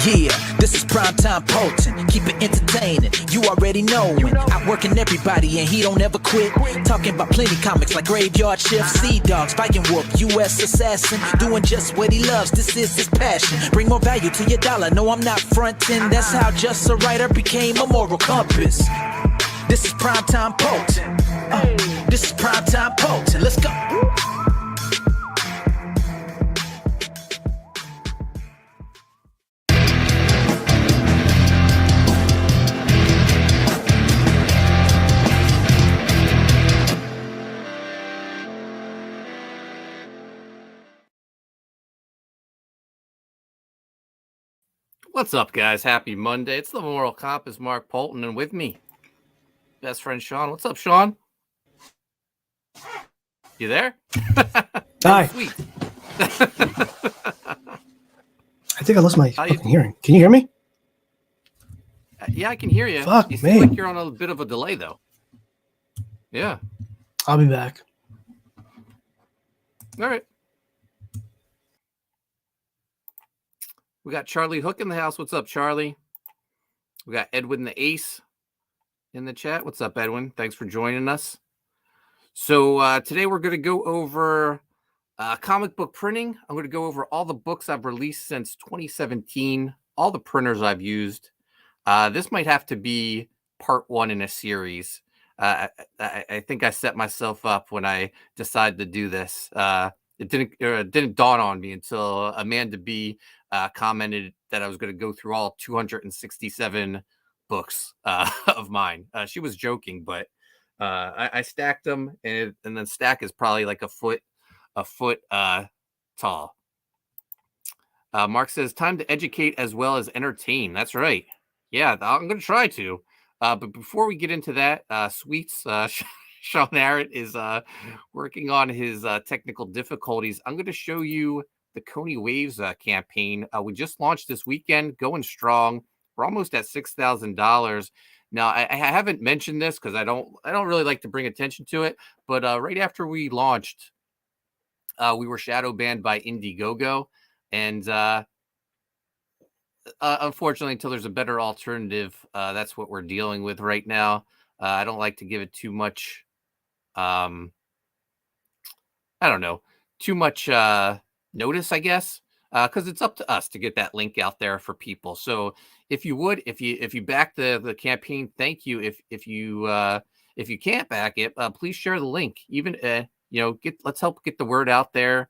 Yeah, this is primetime Poulton. Keep it entertaining. You already knowin'. Outworking everybody and he don't ever quit. Talking about plenty comics like Graveyard Shift, Sea Dogs, Viking Whoop, U.S. Assassin. Doing just what he loves. This is his passion. Bring more value to your dollar. No, I'm not frontin'. That's how just a writer became a moral compass. This is primetime Poulton. This is primetime Poulton. Let's go. What's up, guys? Happy Monday. It's the Moral Compass, Mark Poulton, and with me, best friend Sean. What's up, Sean? You there? Hi. Sweet. I think I lost my fucking hearing. Can you hear me? Yeah, I can hear you. Fuck you me. seem like you're on a bit of a delay, though. Yeah. I'll be back. All right. We got Charlie Hook in the house. What's up, Charlie? We got Edwin the Ace in the chat. What's up, Edwin? Thanks for joining us. So today we're going to go over comic book printing. I'm going to go over all the books I've released since 2017, all the printers I've used. This might have to be part one in a series. I think I set myself up when I decided to do this. It didn't dawn on me until Amanda B commented that I was going to go through all 267 books of mine. She was joking, but I stacked them, and then stack is probably like a foot tall. Mark says, time to educate as well as entertain. That's right. Yeah, I'm going to try to. But before we get into that, Sweets, Sean Arrett is working on his technical difficulties. I'm going to show you the Coney Waves campaign. We just launched this weekend, going strong. We're almost at $6,000. Now, I haven't mentioned this because I don't really like to bring attention to it. But right after we launched, we were shadow banned by Indiegogo, and unfortunately, until there's a better alternative, that's what we're dealing with right now. I don't like to give it too much. I don't know, too much notice, I guess, because it's up to us to get that link out there for people. So if you would, if you back the campaign, thank you. If you can't back it, please share the link. Even let's help get the word out there.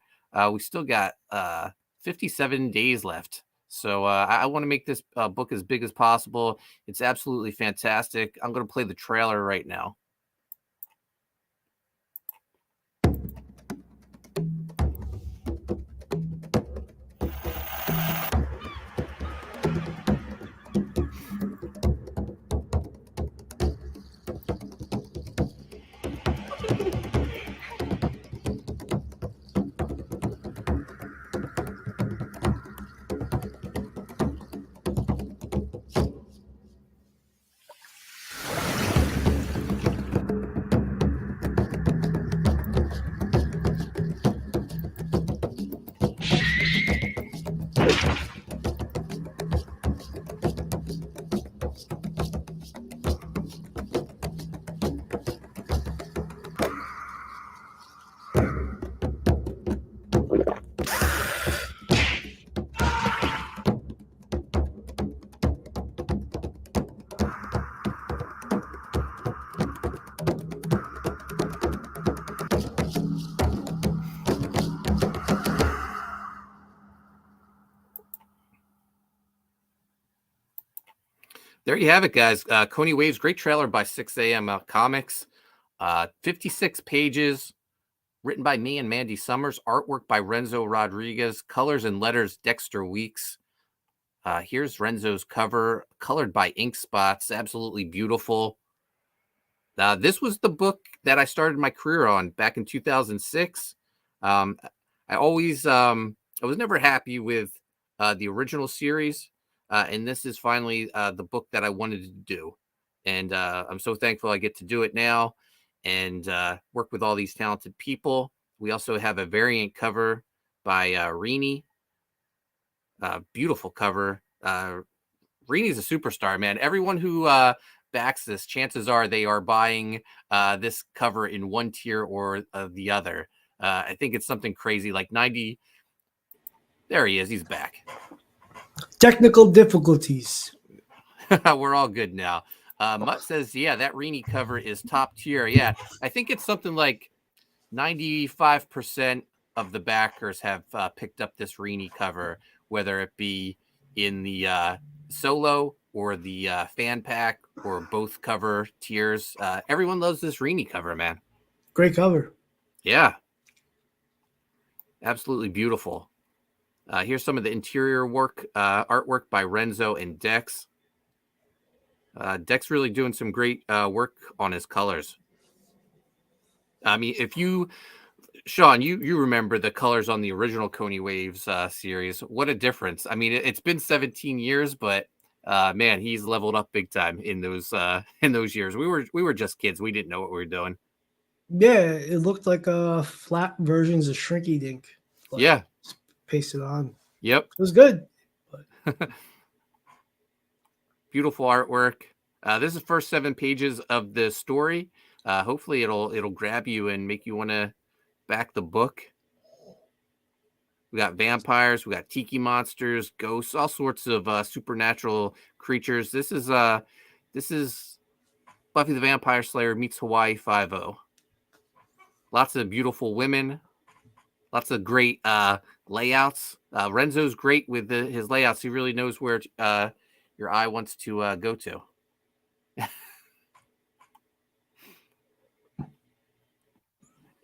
We still got 57 days left. So I want to make this book as big as possible. It's absolutely fantastic. I'm going to play the trailer right now. There you have it, guys. Coney Waves, great trailer by 6 a.m. Comics. 56 pages, written by me and Mandy Summers. Artwork by Renzo Rodriguez. Colors and letters, Dexter Weeks. Here's Renzo's cover, colored by Ink Spots. Absolutely beautiful. This was the book that I started my career on back in 2006. I was never happy with the original series. And this is finally the book that I wanted to do. And I'm so thankful I get to do it now and work with all these talented people. We also have a variant cover by Rini. Beautiful cover. Rini's a superstar, man. Everyone who backs this, chances are they are buying this cover in one tier or the other. I think it's something crazy like 90. There he is. He's back. Technical difficulties. We're all good now. Mutt says, yeah, that Rini cover is top tier. Yeah, I think it's something like 95% of the backers have picked up this Rini cover, whether it be in the solo or the fan pack or both cover tiers. Everyone loves this Rini cover, man. Great cover. Yeah. Absolutely beautiful. Here's some of the interior work, artwork by Renzo and Dex. Dex really doing some great work on his colors. I mean, if you, Sean, you remember the colors on the original Coney Waves series. What a difference. I mean, it's been 17 years, but man, he's leveled up big time in those years. We were just kids. We didn't know what we were doing. Yeah, it looked like flat versions of Shrinky Dink. Yeah. Pasted on. Yep. It was good. But... Beautiful artwork. This is the first 7 pages of the story. Hopefully it'll grab you and make you want to back the book. We got vampires, we got tiki monsters, ghosts, all sorts of supernatural creatures. This is Buffy the Vampire Slayer meets Hawaii 5-0. Lots of beautiful women, lots of great layouts. Renzo's great with his layouts. He really knows where your eye wants to go to.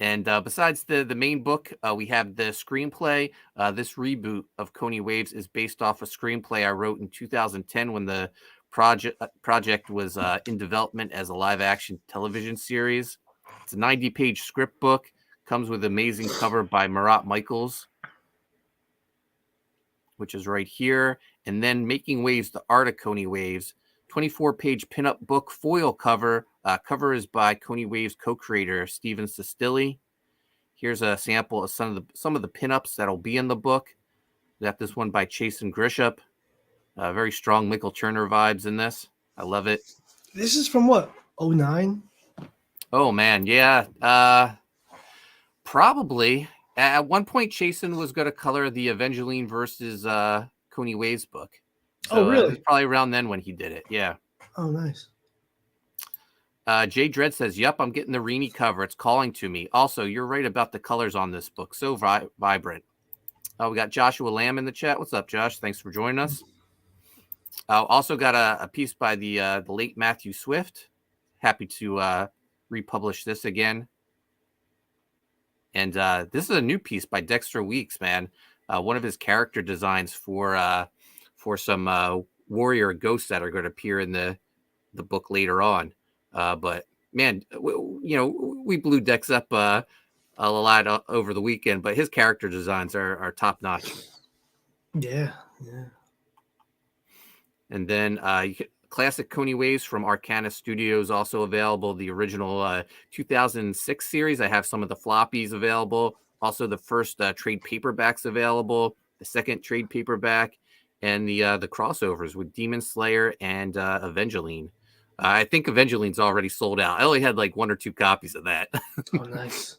And besides the main book, we have the screenplay. This reboot of Coney Waves is based off a screenplay I wrote in 2010 when the project was in development as a live-action television series. It's a 90-page script book. Comes with amazing cover by Marat Michaels, which is right here. And then Making Waves, the Art of Coney Waves, 24-page pinup book foil cover. Cover is by Coney Waves co-creator Steven Sestilli. Here's a sample of some of the pinups that'll be in the book. We got this one by Chasen Grisham. Very strong Michael Turner vibes in this. I love it. This is from what? 09? Oh man, yeah. Probably. At one point, Chasen was going to color the Evangeline versus Coney Waves book. So, oh, really? It was probably around then when he did it. Yeah. Oh, nice. Jay Dredd says, yep, I'm getting the Rini cover. It's calling to me. Also, you're right about the colors on this book. So vibrant. We got Joshua Lamb in the chat. What's up, Josh? Thanks for joining us. Also got a piece by the late Matthew Swift. Happy to republish this again. And this is a new piece by Dexter Weeks, man. One of his character designs for some warrior ghosts that are going to appear in the book later on. But man, we blew Dex up a lot over the weekend, but his character designs are top notch. Yeah. And then classic Coney Waves from Arcana Studios also available. The original 2006 series. I have some of the floppies available. Also, the first trade paperbacks available. The second trade paperback, and the crossovers with Demon Slayer and Evangeline. I think Evangeline's already sold out. I only had like 1 or 2 copies of that. Oh, nice.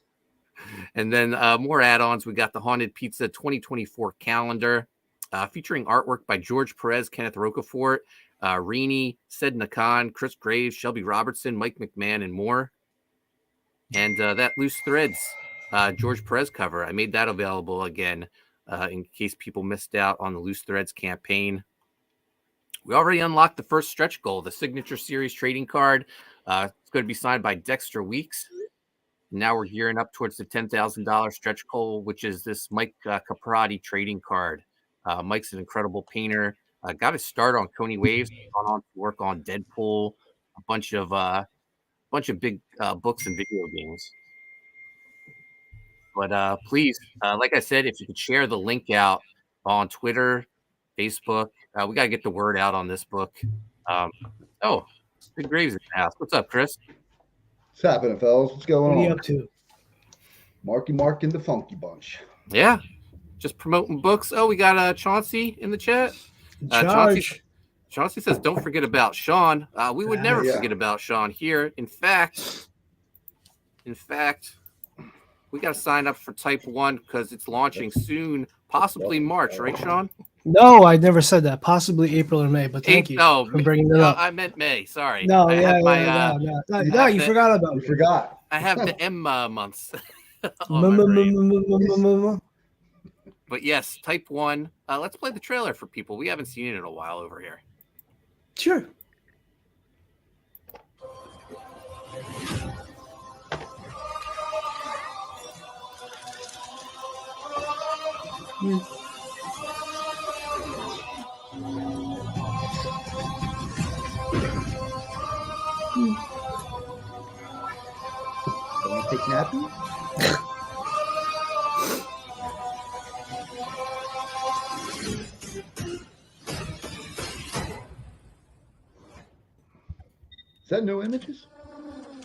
And then more add-ons. We got the Haunted Pizza 2024 calendar featuring artwork by George Perez, Kenneth Rocafort, Rini, Sid Nakan, Chris Graves, Shelby Robertson, Mike McMahon, and more. And that Loose Threads George Perez cover, I made that available again in case people missed out on the Loose Threads campaign. We already unlocked the first stretch goal, the Signature Series trading card. It's going to be signed by Dexter Weeks. Now we're gearing up towards the $10,000 stretch goal, which is this Mike Caprati trading card. Mike's an incredible painter. Got his start on Coney Waves, gone on to work on Deadpool, a bunch of big books and video games. But please, like I said, if you could share the link out on Twitter, Facebook, we got to get the word out on this book. Big Graves in the house. What's up, Chris? What's happening, fellas? What's going on? What are you up to? Marky Mark and the Funky Bunch. Yeah, just promoting books. Oh, we got Chauncey in the chat. Charge. Chauncey says, don't forget about Sean. We would never Yeah. forget about Sean here. In fact, we got to sign up for Type 1 because it's launching soon, possibly March, right, Sean? No, I never said that. Possibly April or May, but thank you No, for bringing it no, up. I meant May. Sorry. No, I yeah, have my, no, you forgot about You me. forgot. I have the M months on my brain. But yes, Type 1. Let's play the trailer for people. We haven't seen it in a while over here. Sure. Don't you take nappy? Is that new images?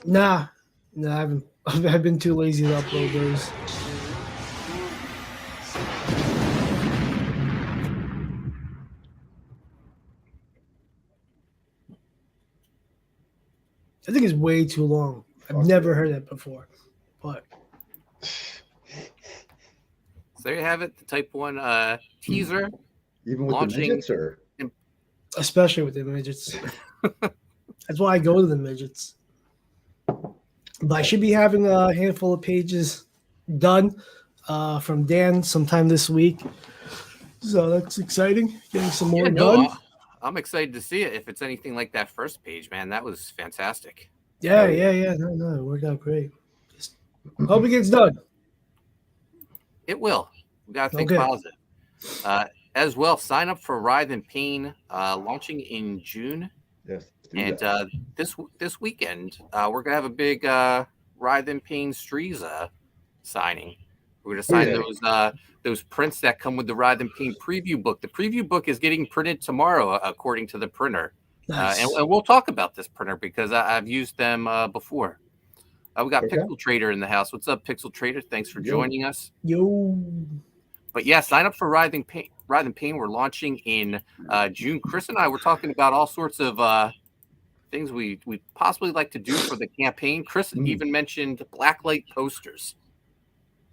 Nah, I haven't. I've been too lazy to upload those. I think it's way too long. I've never heard that before. But So there you have it, the Type 1 teaser. Even with Launching- the midgets, or especially with the midgets. That's why I go to the midgets. But I should be having a handful of pages done from Dan sometime this week. So that's exciting. Getting some more done. I'm excited to see it. If it's anything like that first page, man, that was fantastic. Yeah. No, it worked out great. Just hope it gets done. It will. We got to think Okay. positive. As well, sign up for Writhe and Pain launching in June. yes. do And that. this weekend, we're going to have a big Writhe and Pain Striza signing. We're going to sign those prints that come with the Writhe and Pain preview book. The preview book is getting printed tomorrow, according to the printer. Nice. And we'll talk about this printer because I've used them before. We got Okay. Pixel Trader in the house. What's up, Pixel Trader? Thanks for joining us. Yo. But yeah, sign up for Writhe and Pain. We're launching in June. Chris and I were talking about all sorts of things we possibly like to do for the campaign. Chris even mentioned blacklight posters.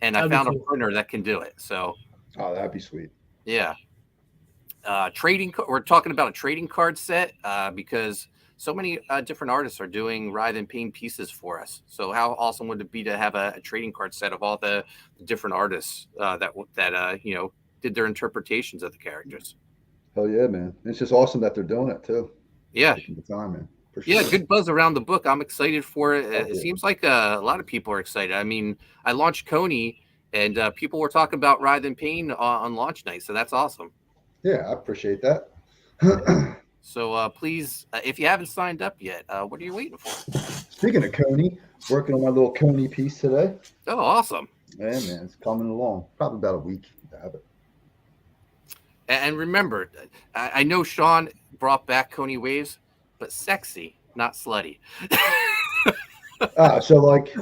And I That'd be found a cool. printer that can do it. So Oh, that'd be sweet. yeah. We're talking about a trading card set because so many different artists are doing Writhe and Pain pieces for us. So how awesome would it be to have a trading card set of all the different artists that did their interpretations of the characters? Hell yeah, man. It's just awesome that they're doing it too. Yeah. Taking the time, man. For Yeah, sure. good buzz around the book. I'm excited for it. It yeah. seems like a lot of people are excited. I mean, I launched Coney, and people were talking about Writhe and Pain on launch night, so that's awesome. Yeah, I appreciate that. So please, if you haven't signed up yet, what are you waiting for? Speaking of Coney, working on my little Coney piece today. Oh, awesome. Yeah, man, it's coming along. Probably about a week to have it. And remember, I know Sean brought back Coney Waves, but sexy, not slutty. So like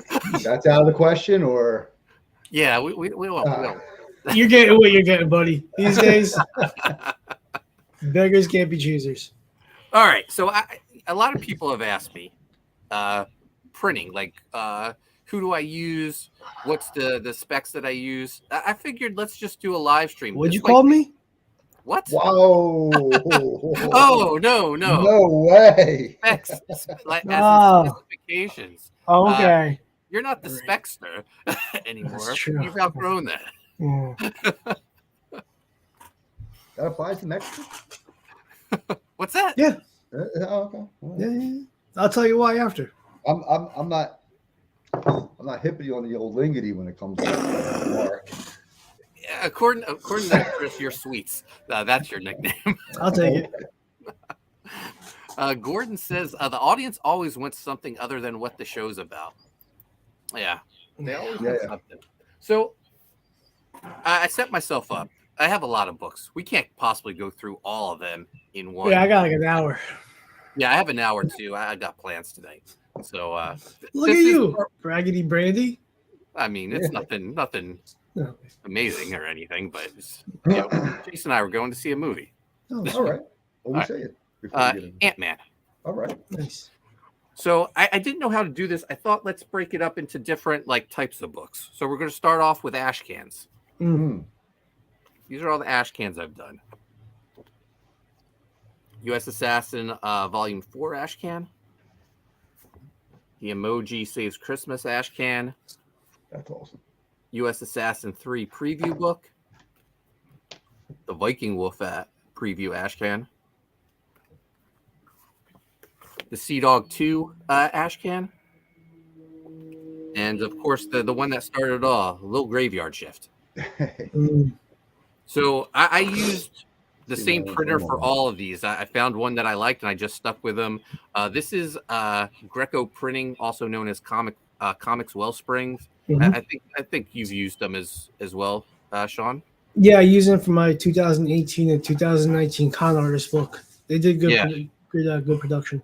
that's out of the question, or Yeah, we won't. We won't. You're getting what you're getting, buddy. These days, beggars can't be choosers. All right. So a lot of people have asked me, printing, like, who do I use? What's the specs that I use? I figured let's just do a live stream. What'd This you way- call me? What? whoa! Oh, no. No way! Specs, like, as in Oh. specifications. Oh, okay. You're not the Right. specster anymore. That's true. You've outgrown that. Yeah. That applies to Mexico. What's that? Yeah. Okay. All right. Yeah. I'll tell you why after. I'm not hippity on the old lingity when it comes to Mark. Yeah, according to Chris, you're sweets. That's your nickname. I'll take it. Gordon says the audience always wants something other than what the show's about. Yeah, they always want Yeah. something. So I set myself up. I have a lot of books. We can't possibly go through all of them in one. Yeah, I got like an hour. Yeah, I have an hour too. I got plans tonight. So Look this at is- you, Raggedy Brandy. I mean, it's nothing No. amazing or anything, but Jason and I were going to see a movie. Oh, all right. What we All right. say it before we get in? Ant-Man. All right. Nice. So I didn't know how to do this. I thought let's break it up into different like types of books. So we're going to start off with ash cans. Mm. These are all the ash cans I've done. U.S. Assassin Volume 4 ash can. The Emoji Saves Christmas ash can. That's awesome. U.S. Assassin 3 preview book. The Viking Wolf preview ash can. The Sea Dog 2 ash can. And of course, the one that started all, Little Graveyard Shift. Mm. So I used the See same my printer own for one. all of these. I found one that I liked, and I just stuck with them. This is Greco Printing, also known as Comics Wellsprings. Mhm. I think you've used them as well, Sean. Yeah, I use them for my 2018 and 2019 con artist book. They did good, Yeah. good production.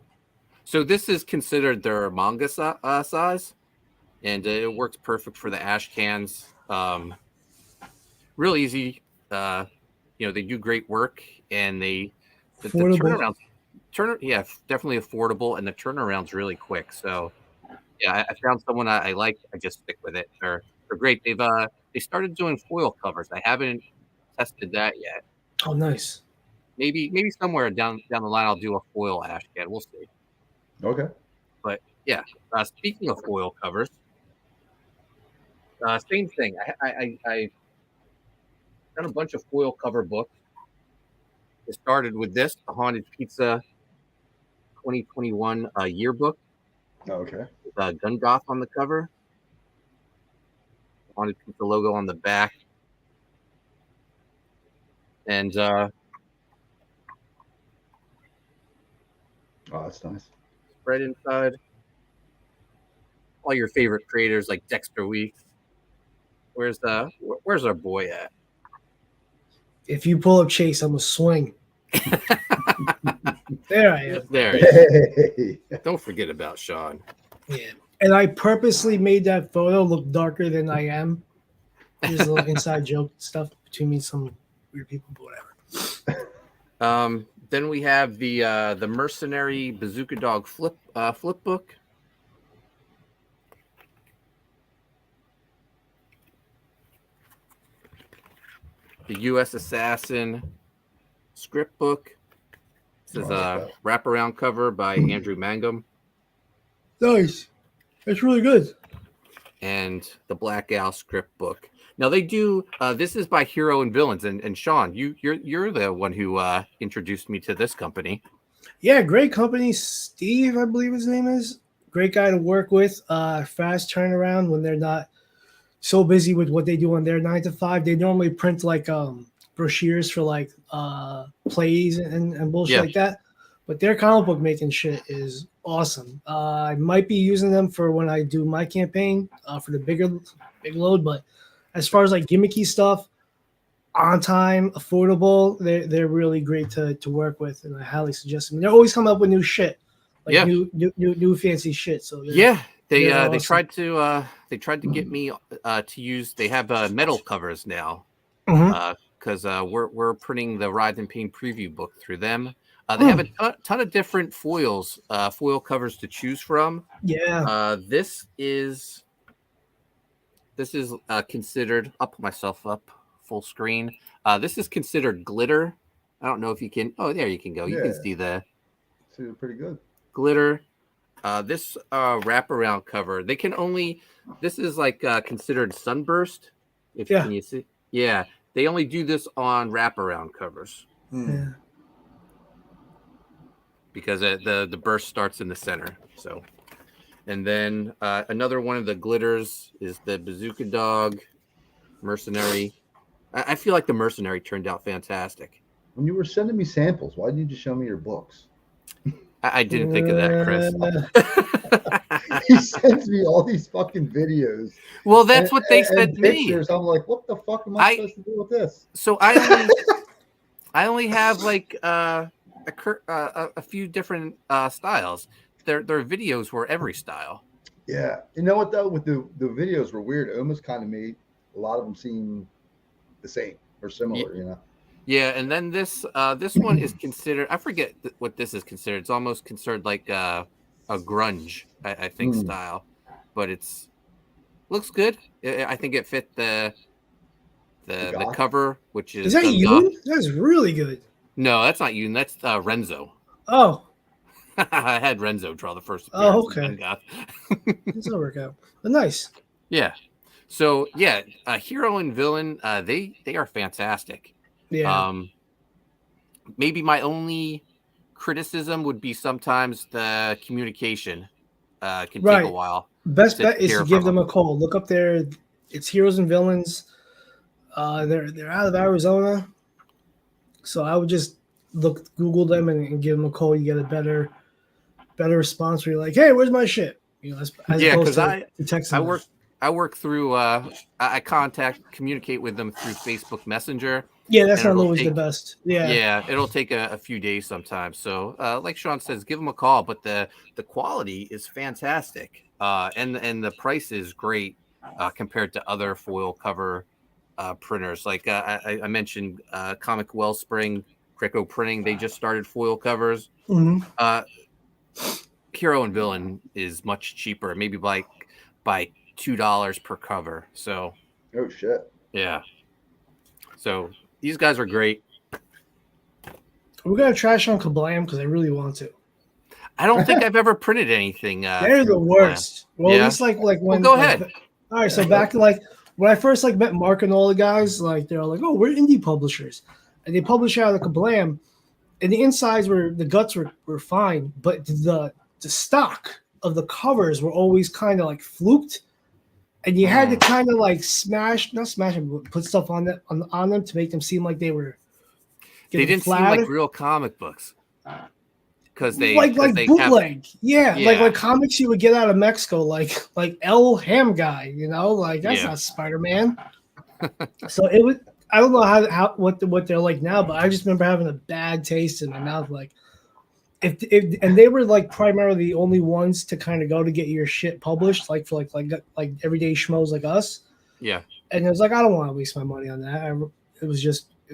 So this is considered their manga size, and it works perfect for the ash cans. Real easy. They do great work, and the Affordable. definitely affordable, and the turnaround's really quick. So yeah, I found someone I like. I just stick with it. They're great. They started doing foil covers. I haven't tested that yet. Oh, nice. Maybe somewhere down the line I'll do a foil ash can. We'll see. Okay. But yeah, speaking of foil covers, same thing. I done a bunch of foil cover books. It started with this, the Haunted Pizza 2021 yearbook. Okay. With Gungoth on the cover. Haunted Pizza logo on the back. And Oh, that's nice. spread inside. All your favorite creators like Dexter Weeks. Where's our boy at? If you pull up Chase, I'm gonna swing. There I am. There he is. Hey. Don't forget about Sean. Yeah. And I purposely made that photo look darker than I am. There's a little inside joke stuff between me and some weird people, but whatever. Then we have the Mercenary Bazooka Dog flip book. The U.S. Assassin script book. This is a wraparound cover by Andrew Mangum. Nice. That's really good. And the Black Owl script book. Now they do. This is by Hero and Villains, and Sean, you're the one who introduced me to this company. Yeah, great company. Steve, I believe his name is. Great guy to work with. Fast turnaround when they're not so busy with what they do on their 9 to 5. They normally print like brochures for like plays and bullshit like that. But their comic book making shit is awesome. I might be using them for when I do my campaign for the big load. But as far as like gimmicky stuff, on time, affordable, they're really great to work with, and I highly suggest them. They're always coming up with new shit, like new fancy shit. So they awesome. tried to get me to use. They have metal covers now because we're printing the Ride and Pain preview book through them. They have a ton of different foil covers to choose from. Yeah. This is considered. I'll put myself up full screen. This is considered glitter. I don't know if you can. Oh, there you can go. You can see the. See, pretty good. Glitter. This wraparound cover. They can only. This is like considered sunburst. Can you see? Yeah, they only do this on wraparound covers. Yeah. Because the burst starts in the center. So, and then another one of the glitters is the Bazooka Dog Mercenary. I feel like the Mercenary turned out fantastic. When you were sending me samples, why didn't you just show me your books? I didn't think of that, Chris. He sends me all these fucking videos. Well, that's what they sent me. I'm like, what the fuck am I supposed to do with this? So I only have like a few different styles. Their videos were every style. Yeah, you know what though? With the videos were weird. It almost kind of made a lot of them seem the same or similar. You know. Yeah, and then this one is considered. I forget what this is considered. It's almost considered like a grunge, I think, style, but looks good. I think it fit the cover, which Is is that done you? That's really good. No, that's not you. That's Renzo. Oh. I had Renzo draw the first appearance. Oh, okay. That's all work out. But nice. Yeah. So yeah, hero and villain, they are fantastic. Yeah. Maybe my only criticism would be sometimes the communication can take a while. Best bet is to give them a call. Look up it's Heroes and Villains. They're out of Arizona, so I would just Google them and give them a call. You get a better response where you're like, "Hey, where's my shit?" You know, as opposed to texting. I work through. I communicate with them through Facebook Messenger. Yeah, that's not always the best. Yeah, it'll take a few days sometimes. So, like Sean says, give them a call. But the quality is fantastic, and the price is great compared to other foil cover printers. Like I mentioned, Comic Wellspring, Crico Printing. They just started foil covers. Mm-hmm. Hero and Villain is much cheaper, maybe by $2 per cover. So, oh shit, yeah. So these guys are great. We're gonna trash on Kablam because I really want to. I don't think I've ever printed anything. They're the worst. Well, at least like when. Well, go ahead. All right, so back when I first met Mark and all the guys, they're like, "Oh, we're indie publishers," and they publish out of Kablam, and the insides the guts were fine, but the stock of the covers were always kind of fluked. And you had to kind of not smash them, but put stuff on them to make them seem like they were. They didn't seem like real comic books because they bootleg. Like comics you would get out of Mexico, like El Ham Guy. That's not Spider-Man. So it was. I don't know what they're like now, but I just remember having a bad taste in my mouth. And they were primarily the only ones to kind of go to get your shit published, for everyday schmoes like us. Yeah. And it was I don't want to waste my money on that. It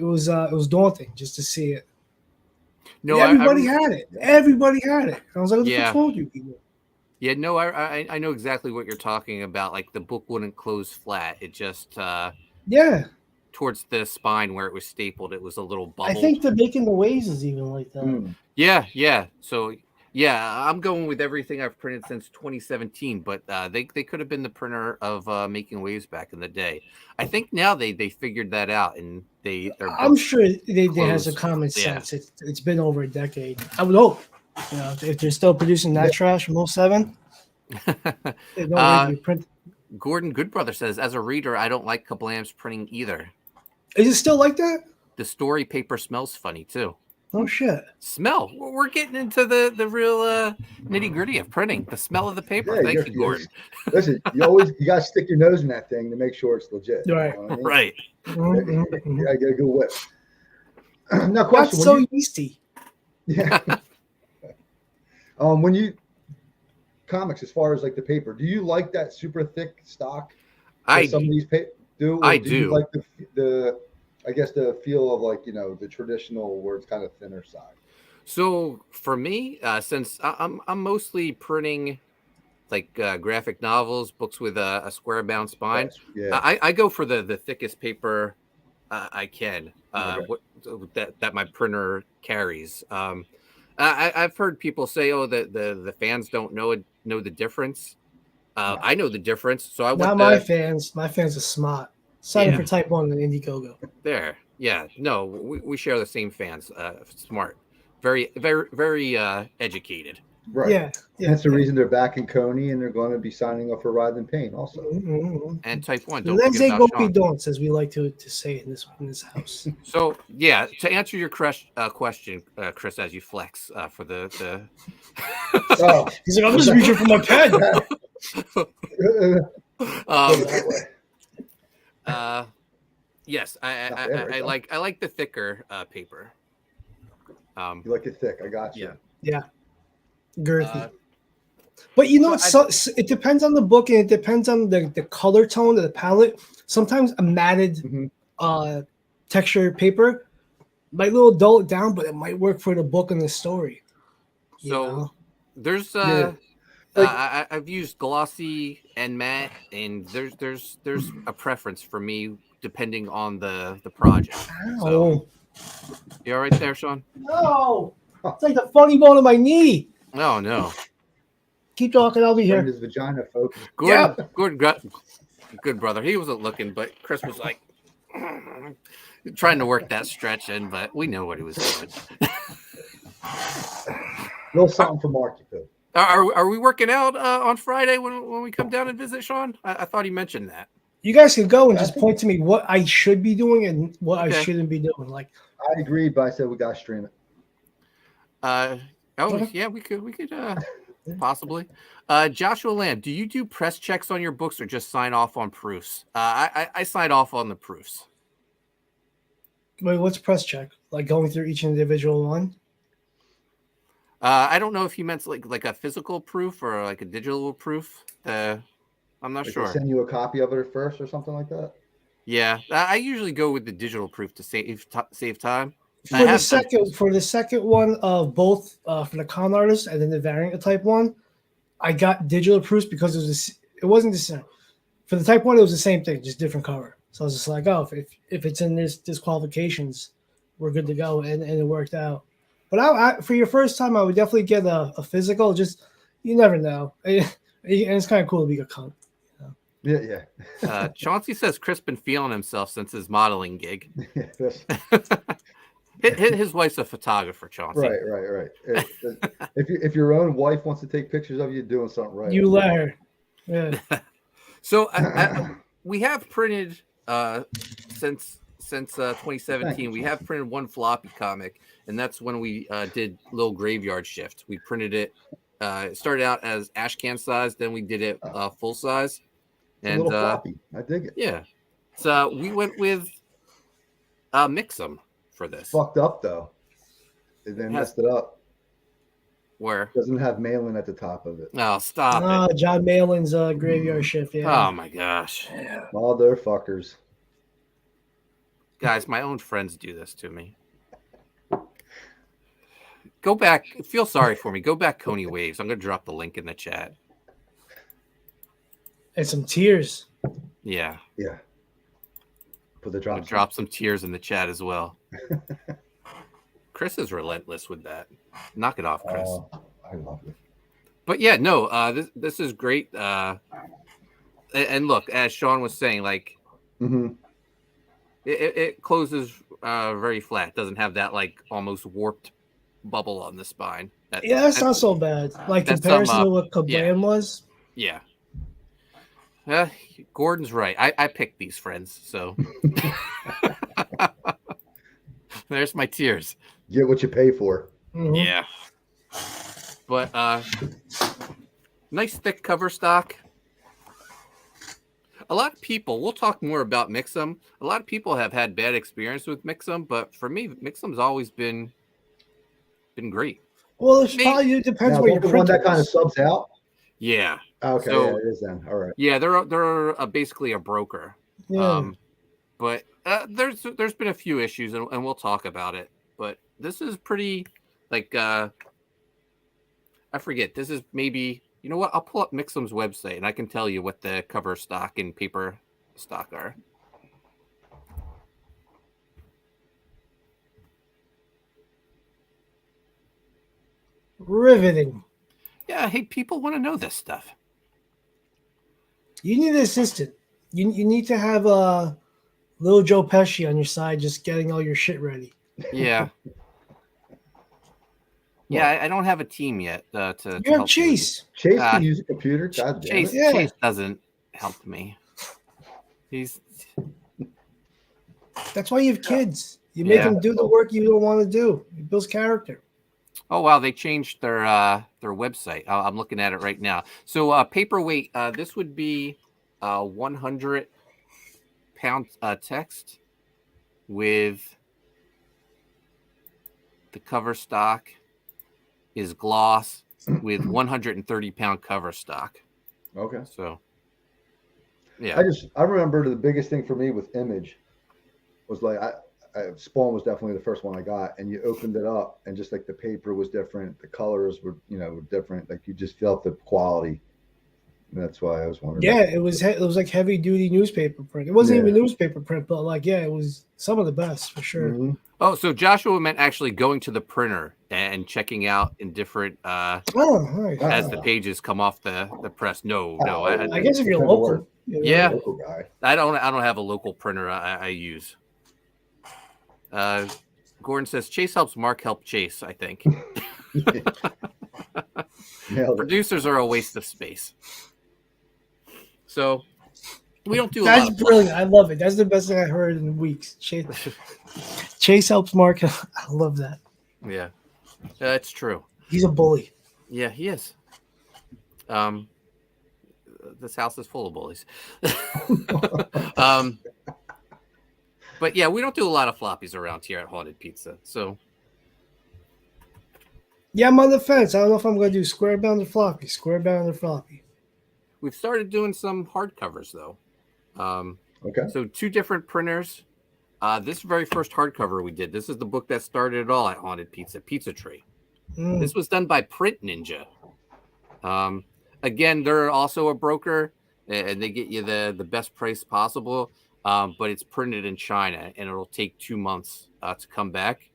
was daunting just to see it. No, everybody had it. Everybody had it. I was like, what the fuck told you people? Yeah, no, I know exactly what you're talking about. The book wouldn't close flat. It just towards the spine where it was stapled, it was a little bubble. I think the Making the Waves is even like that. Yeah. So I'm going with everything I've printed since 2017, but they could have been the printer of Making Waves back in the day. I think now they figured that out, and I'm sure they has a common sense. It's been over a decade. I would hope. If they're still producing that trash from 07, they don't really print. Gordon Goodbrother says, as a reader, I don't like Kablam's printing either. Is it still like that? The story paper smells funny too. Oh shit! Smell. We're getting into the real nitty gritty of printing. The smell of the paper. Thank you, Gordon. Listen, you gotta stick your nose in that thing to make sure it's legit. Right. Right. You gotta get a good whiff. Now, question. That's so yeasty. Yeah. When you comics, as far as the paper, do you like that super thick stock? Some of these do. I do. You like the I guess the feel of the traditional where it's kind of thinner side. So for me, since I'm mostly printing graphic novels, books with a square bound spine, I go for the thickest paper I can. That my printer carries. I've heard people say, "Oh, the fans don't know the difference." I know the difference, so I want not my fans. My fans are smart. Signing for Type 1 and Indiegogo. There, yeah, no, we share the same fans. Smart, very, very, very educated. Right. Yeah. That's the reason they're back in Coney, and they're going to be signing up for Ride and Pain also. Mm-hmm. And Type 1. Let's say go be dance, as we like to say in this house. So yeah, to answer your question, Chris, as you flex for the. Oh, he's like, I'm just reaching for my pen. Yes, I like the thicker paper. You like it thick? I got you. Yeah, girthy. But it depends on the book, and it depends on the color tone of the palette. Sometimes a matted texture paper might a little dull it down, but it might work for the book and the story. So there's I've used glossy and matte, and there's a preference for me depending on the project. So, you all right there, Sean? No, it's like the funny bone in my knee. Oh no. Keep talking, I'll be here. His vagina, folks. Good brother. He wasn't looking, but Chris was like trying to work that stretch in, but we know what he was doing. Little something for Mark, you could. Are we working out on Friday when we come down and visit, Sean? I thought he mentioned that. You guys can go and just point to me what I should be doing and what I shouldn't be doing. Like, I agreed, but I said we gotta stream it. Yeah, we could possibly. Joshua Lamb, do you do press checks on your books or just sign off on proofs? I sign off on the proofs. Wait, what's press check? Like going through each individual one? I don't know if he meant like a physical proof or like a digital proof. I'm not sure. Send you a copy of it first or something like that. Yeah, I usually go with the digital proof to save time. For the second one of both for the con artist and then the variant type one, I got digital proofs because it wasn't the same. For the type one, it was the same thing, just different cover. So I was just like, oh, if it's in this qualifications, we're good to go, and it worked out. But I for your first time, I would definitely get a physical. Just you never know, and it's kind of cool to be a con. Yeah. Chauncey says Chris been feeling himself since his modeling gig. His wife's a photographer, Chauncey. Right. If your own wife wants to take pictures of you doing something right, you let her. Yeah. So we have printed since 2017. We have printed one floppy comic, and that's when we did Little Graveyard Shift. We printed it. It started out as ash can size, then we did it full size. And a little floppy. I dig it. Yeah. So we went with Mix'em for this. Fucked up though. They messed it up. Where? Doesn't have Malin at the top of it. Oh, stop it. John Malin's Graveyard Shift. Yeah. Oh my gosh. Yeah. Motherfuckers. Guys, my own friends do this to me. Go back. Feel sorry for me. Go back, Coney Waves. I'm going to drop the link in the chat. And some tears. Yeah. Put the drop some tears in the chat as well. Chris is relentless with that. Knock it off, Chris. I love it. But yeah, no, this is great. And look, as Sean was saying, like it closes very flat. Doesn't have that like almost warped bubble on the spine. That's not so bad. Like comparison to what Kablam was. Yeah. Gordon's right. I picked these friends, so there's my tears. Get what you pay for. Mm-hmm. Yeah. But nice thick cover stock. A lot of people, we'll talk more about Mix'em. A lot of people have had bad experience with Mix'em, but for me, Mix'em's always been great. Well, it probably depends where the one that kind of subs out. Yeah. Okay, so, it is then. All right. Yeah, they're basically a broker. Yeah. But there's been a few issues, and we'll talk about it. But this is pretty, like, I forget. This is maybe, you know what? I'll pull up Mix'em's website, and I can tell you what the cover stock and paper stock are. Riveting. Yeah, hey, people want to know this stuff. You need an assistant. You need to have little Joe Pesci on your side, just getting all your shit ready. Yeah. Yeah, I don't have a team yet to you have Chase. Chase can use a computer. God damn Chase, it. Chase doesn't help me. That's why you have kids. You make them do the work you don't want to do. It builds character. Oh wow, they changed their website. I'm looking at it right now. So paperweight, this would be 100-pound text with the cover stock is gloss with 130-pound cover stock. Okay. So yeah. I remember the biggest thing for me with Image was like Spawn was definitely the first one I got, and you opened it up, and just like the paper was different, the colors were different. Like you just felt the quality. And that's why I was wondering. Yeah, it was like heavy duty newspaper print. It wasn't Yeah. even newspaper print, but like it was some of the best for sure. Mm-hmm. Oh, so Joshua meant actually going to the printer and checking out in different Oh, nice. as the pages come off the press. No, I guess if you're Depends local, where- Yeah. local guy. I don't have a local printer I use. Gordon says Chase helps Mark help Chase, I think. Nailed it. Producers are a waste of space. So we don't do a That's lot of brilliant. I love it. That's the best thing I heard in weeks. Chase helps Mark. I love that. Yeah. That's true. He's a bully. Yeah, he is. This house is full of bullies. But yeah, we don't do a lot of floppies around here at Haunted Pizza. So Yeah, I'm on the fence. I don't know if I'm going to do square bound or floppy. Square bound or floppy. we've started doing some hardcovers though. Okay. So 2 different printers. This very first hardcover we did. This is the book that started it all at Haunted Pizza, Pizza Tree. Mm. This was done by Print Ninja. Again, they're also a broker, and they get you the best price possible. But it's printed in China, and it'll take 2 months to come back.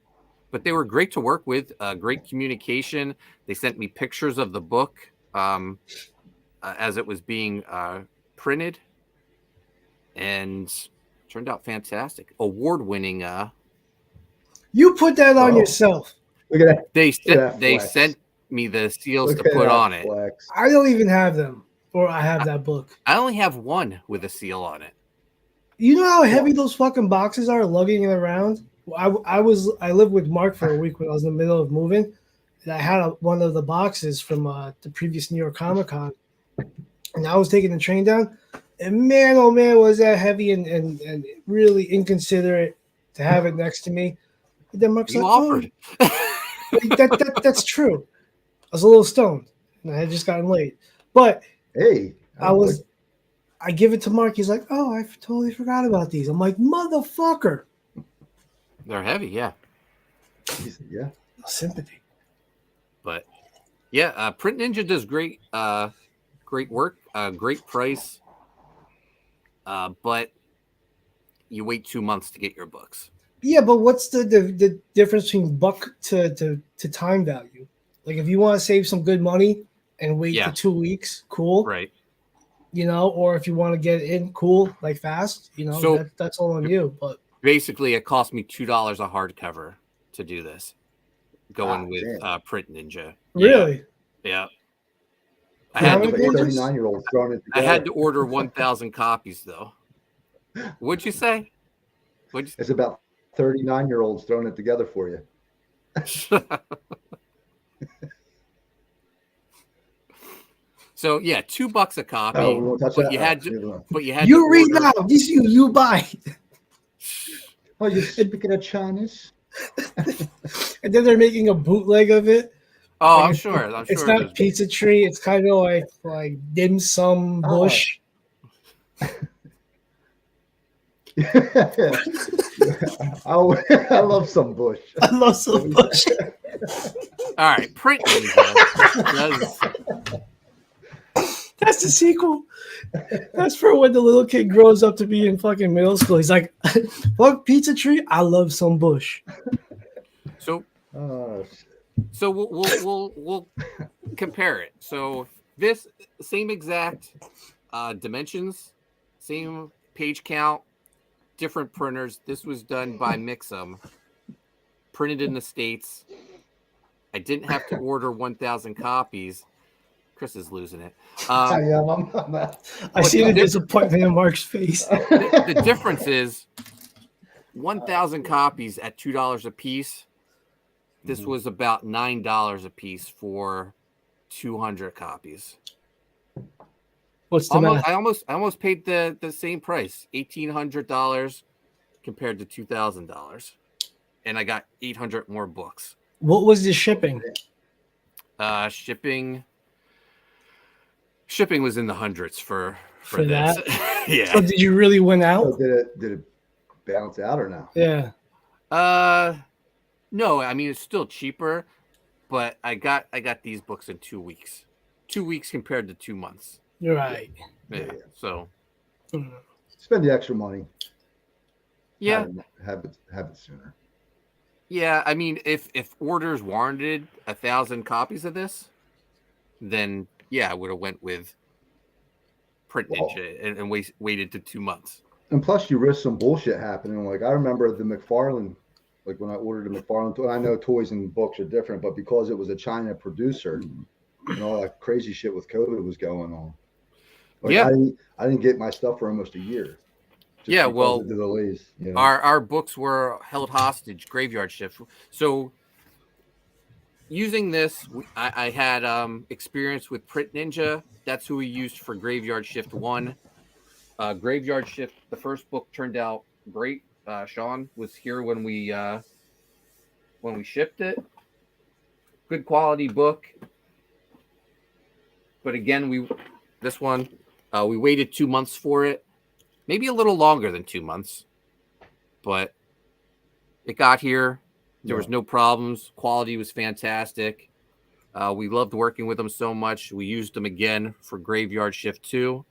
But they were great to work with, great communication. They sent me pictures of the book as it was being printed, and turned out fantastic. Award-winning. You put that on Oh. yourself. Look at that. They Look at that they flex. sent me the seals Look to at put that on it. flex. I don't even have them, or I have that book. I only have one with a seal on it. You know how heavy those fucking boxes are lugging it around? I lived with Mark for a week when I was in the middle of moving, and I had one of the boxes from the previous New York Comic Con, and I was taking the train down, and man, oh man, was that heavy and really inconsiderate to have it next to me. But then Mark's You like, offered. that's true. I was a little stoned, and I had just gotten late, but Hey, I give it to Mark. He's like, "Oh, I totally forgot about these." I'm like, "Motherfucker!" They're heavy, yeah. yeah. Sympathy. But yeah, Print Ninja does great work, great price. But you wait 2 months to get your books. Yeah, but what's the difference between buck to time value? Like, if you want to save some good money and wait Yeah. for 2 weeks, cool. Right. Or if you want to get it in, cool, like fast. So- that's all on you. But Basically, it cost me $2 a hardcover to do this. Going Ah, with damn. Print Ninja. really, Yeah. I How had many to pages? 39-year-old throwing it I together. had to order 1,000 copies though. What'd you say? It's about 39-year-olds throwing it together for you. So yeah, $2 a copy. Oh, we won't touch but that. you had to, Neither one. but you had you to read order- now. This you buy, Oh, you're speaking of Chinese? and then they're making a bootleg of it. Oh, Like, I'm sure. I'm It's sure. not there's- Pizza Tree. It's kind of like dim sum Oh. bush. I love some bush. I love some bush. All right, Print Ninja does. That's the sequel. That's for when the little kid grows up to be in fucking middle school. He's like, fuck Pizza Tree. I love some bush. So Oh, So we'll compare it. So this same exact dimensions, same page count, different printers. This was done by Mixum, printed in the States. I didn't have to order 1,000 copies. Chris is losing it. I am. I'm not. I see the disappointment in Mark's face. The difference is 1,000 copies at $2 a piece. This was about $9 a piece for 200 copies. What's the math? I almost paid the same price, $1,800 compared to $2,000, and I got 800 more books. What was the shipping? Shipping was in the hundreds for For this. that? Yeah. So did you really win So out? did it balance out or no? Yeah. No, I mean it's still cheaper, but I got these books in 2 weeks. 2 weeks compared to 2 months. You're right. Yeah. So Mm. Spend the extra money. yeah. Have it sooner. Yeah, I mean, if orders warranted 1,000 copies of this, then yeah, I would have went with Print Ninja and waited to 2 months. And plus, you risk some bullshit happening. Like I remember the McFarlane, like when I ordered a McFarlane toy. I know toys and books are different, but because it was a China producer and all that crazy shit with COVID was going on, like Yeah. I didn't get my stuff for almost a year. Yeah, well, the delays. You know? our books were held hostage, graveyard shift. So using this, I had experience with Print Ninja. That's who we used for Graveyard Shift 1. Graveyard Shift, the first book turned out great. Sean was here when we shipped it. Good quality book. But again, we waited 2 months for it. Maybe a little longer than 2 months. But it got here. There was no problems. Quality was fantastic. We loved working with them so much. We used them again for Graveyard Shift 2.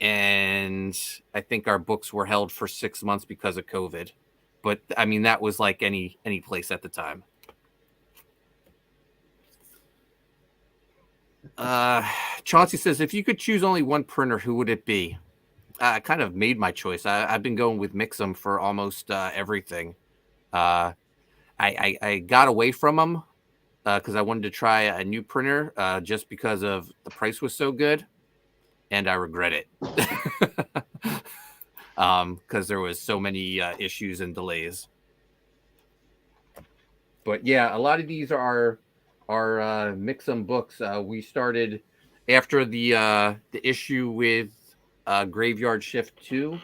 And I think our books were held for 6 months because of COVID. But I mean, that was like any place at the time. Chauncey says, if you could choose only one printer, who would it be? I kind of made my choice. I've been going with Mixam for almost everything. I got away from them because I wanted to try a new printer just because of the price was so good, and I regret it because there was so many issues and delays. But yeah, a lot of these are Mixam books. We started after the issue with Graveyard Shift 2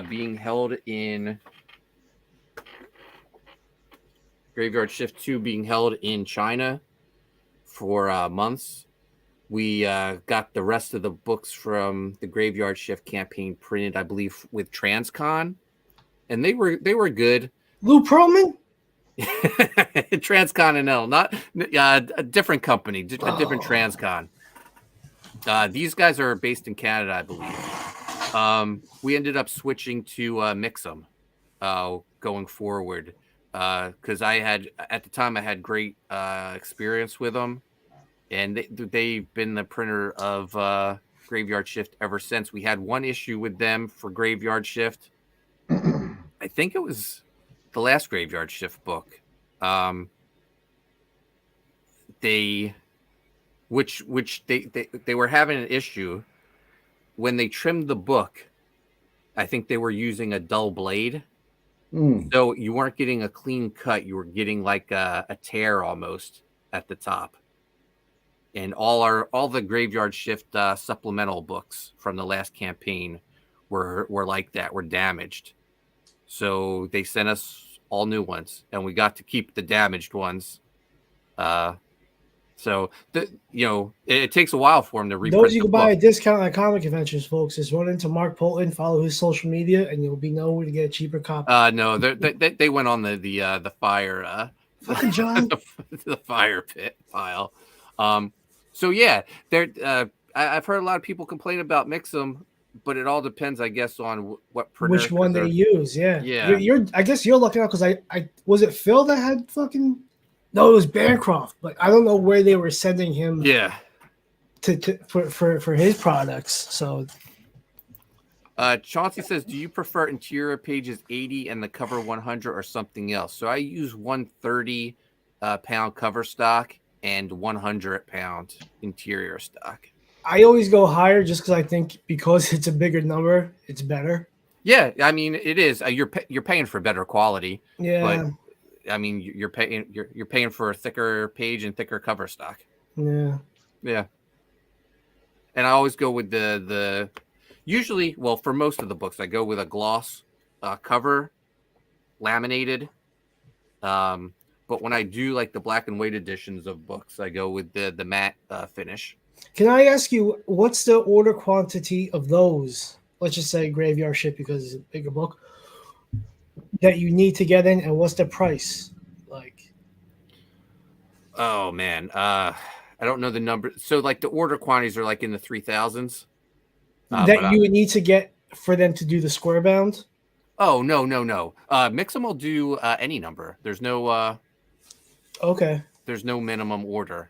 being held in China for months. We got the rest of the books from the Graveyard Shift campaign printed, I believe, with Transcon, and they were good. Lou Pearlman? Transcontinental, not a different company, a different Transcon. These guys are based in Canada, I believe. We ended up switching to Mixam going forward because at the time I had great experience with them, and they've been the printer of Graveyard Shift ever since. We had one issue with them for Graveyard Shift. I think it was the last Graveyard Shift book. They were having an issue when they trimmed the book. I think they were using a dull blade. So you weren't getting a clean cut. You were getting like a tear almost at the top. And all the Graveyard Shift supplemental books from the last campaign were like that, were damaged. So they sent us all new ones, and we got to keep the damaged ones. So it takes a while for them to reprint. Those you can buy a discount at comic conventions, folks. Just run into Mark Poulton, follow his social media, and you'll know where to get a cheaper copy. No, they went on the fire. Fucking John. The fire pit pile. So yeah, I've heard a lot of people complain about Mixam, but it all depends, I guess, on what printer. Which one they use. Yeah. Yeah. I guess you're looking out because I was it Phil that had fucking. No, it was Bancroft, but I don't know where they were sending him. Yeah. For his products. So. Chauncey says, "Do you prefer interior pages 80 and the cover 100 or something else?" So I use 130 pound cover stock and 100 pound interior stock. I always go higher just because I think because it's a bigger number, it's better. Yeah, I mean it is. You're paying for better quality. Yeah. But I mean, you're paying for a thicker page and thicker cover stock. Yeah. Yeah. And I always go with the usually, well, for most of the books, I go with a gloss cover, laminated. But when I do like the black and white editions of books, I go with the matte finish. Can I ask you, what's the order quantity of those? Let's just say Graveyard Shift because it's a bigger book. that you need to get in, and what's the price? Like, Oh man, I don't know the number. So like the order quantities are like in the 3,000s. that you would need to get for them to do the square bound? Oh no. Mix'em will do any number. There's no Okay. there's no minimum order.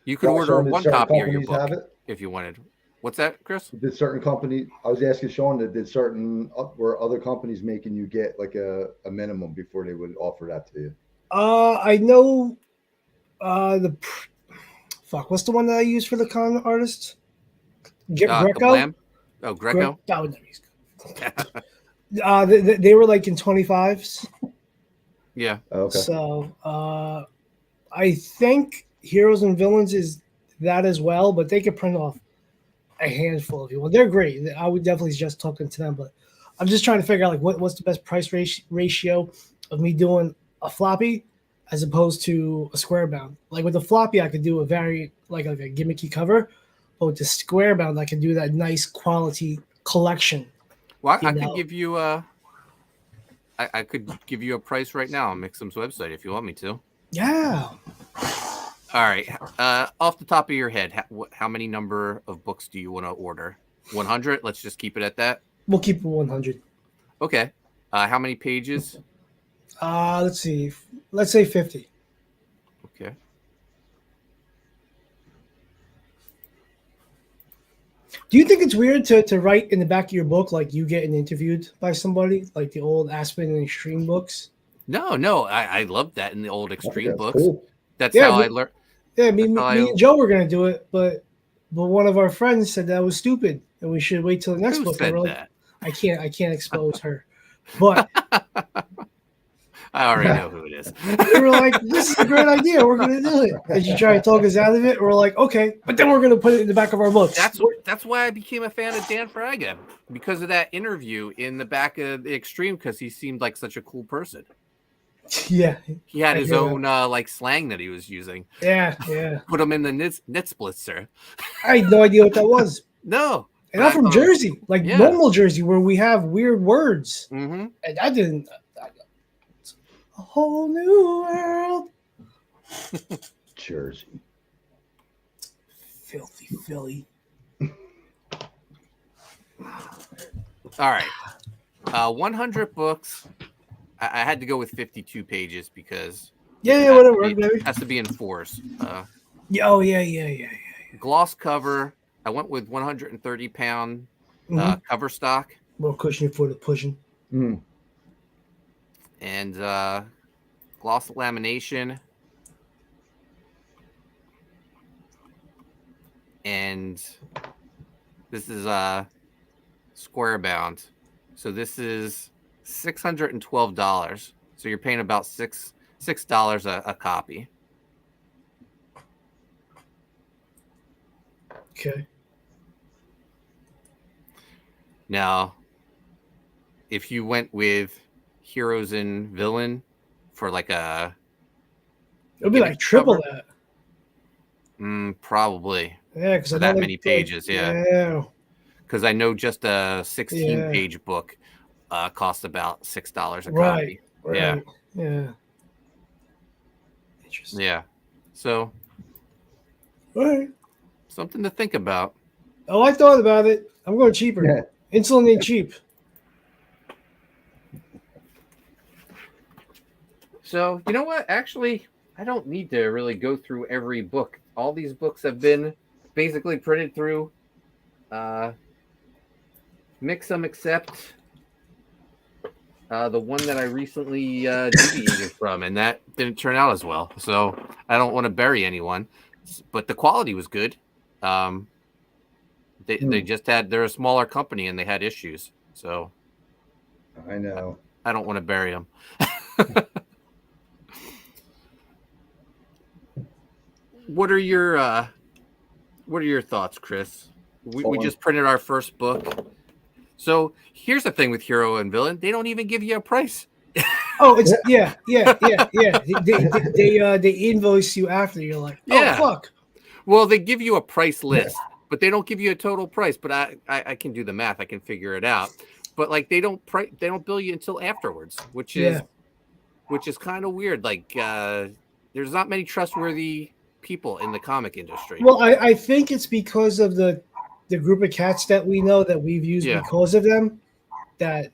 You could Well, order Sean, did one certain copy of your companies book have it? if you wanted. What's that, Chris? Did certain company? I was asking Sean that did certain were other companies making you get like a minimum before they would offer that to you? I know what's the one that I use for the con artist? Greco. Kablam? Oh, Greco. That would they were like in 25s. Yeah. Okay. So I think Heroes and Villains is that as well, but they could print off a handful if you want. They're great. I would definitely suggest talking to them, but I'm just trying to figure out like what's the best price ratio of me doing a floppy as opposed to a square bound. Like with the floppy, I could do a very like a gimmicky cover, but with the square bound, I could do that nice quality collection. Well, I could give you I could give you a price right now on Mix'em's website if you want me to. Yeah. All right. Off the top of your head, how many number of books do you want to order? 100? Let's just keep it at that. We'll keep it 100. Okay. How many pages? Let's see. Let's say 50. Okay. Do you think it's weird to write in the back of your book like you getting interviewed by somebody, like the old Aspen and Extreme books? No. I loved that in the old Extreme That's books. cool. That's Yeah, how I learned. Yeah, me and Joe were gonna do it, but one of our friends said that was stupid and we should wait till the next Who book. said And we're that? like, I can't expose her, but I already know who it is. we were like, this is a great idea. We're gonna do it. And she tried to talk us out of it. We're like, okay, but then we're gonna put it in the back of our books. That's why I became a fan of Dan Fraga, because of that interview in the back of the Extreme, because he seemed like such a cool person. Yeah, He had his own like slang that he was using. Yeah. Put him in the knit splitzer. I had no idea what that was. No. And I'm from Jersey, like normal Jersey, where we have weird words. Mm-hmm. And I didn't. A whole new world. Jersey. Filthy Philly. All right. 100 books. I had to go with 52 pages because whatever, baby. Has to be in fours. Yeah. Gloss cover. I went with 130-pound cover stock. More cushion for the pushing. Mm. And gloss lamination. And this is square bound. So this is $612. So you're paying about $6 a copy. Okay. Now, if you went with Heroes and Villain for like a, it'll be like triple cover, that. Probably. Yeah, because that many pages. Yeah. Because I know just a 16-page book costs about $6 a copy. Right. Yeah. Interesting. Yeah. So, all right. Something to think about. Oh, I thought about it. I'm going cheaper. Yeah. Insulin ain't cheap. So, you know what? Actually, I don't need to really go through every book. All these books have been basically printed through Mix'em, except the one that I recently deviated from, and that didn't turn out as well. So I don't want to bury anyone, but the quality was good. They just they're a smaller company and they had issues. So I know. I don't want to bury them. What are your thoughts, Chris? We just printed our first book. So here's the thing with Hero and Villain. They don't even give you a price. Oh, it's yeah. They invoice you after. You're like, oh fuck. Well, they give you a price list, but they don't give you a total price. But I can do the math. I can figure it out. but like they don't bill you until afterwards, which is kind of weird. Like there's not many trustworthy people in the comic industry. Well, I think it's because of the group of cats that we know that we've used because of them, that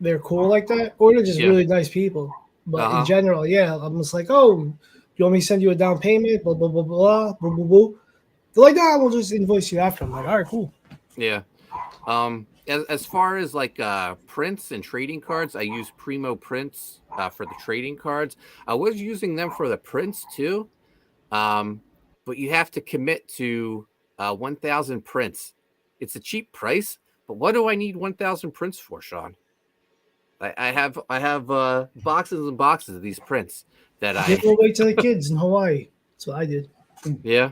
they're cool like that, or they're just really nice people. But in general, I'm just like, oh, you want me to send you a down payment? Blah blah blah blah blah blah blah. They're like, nah, we'll just invoice you after. I'm like, all right, cool. Yeah. As far as like prints and trading cards, I use Primo Prints for the trading cards. I was using them for the prints too, but you have to commit to 1,000 prints. It's a cheap price, but what do I need 1,000 prints for, Sean? I have boxes and boxes of these prints that I give away to the kids in Hawaii. That's what I did. Yeah.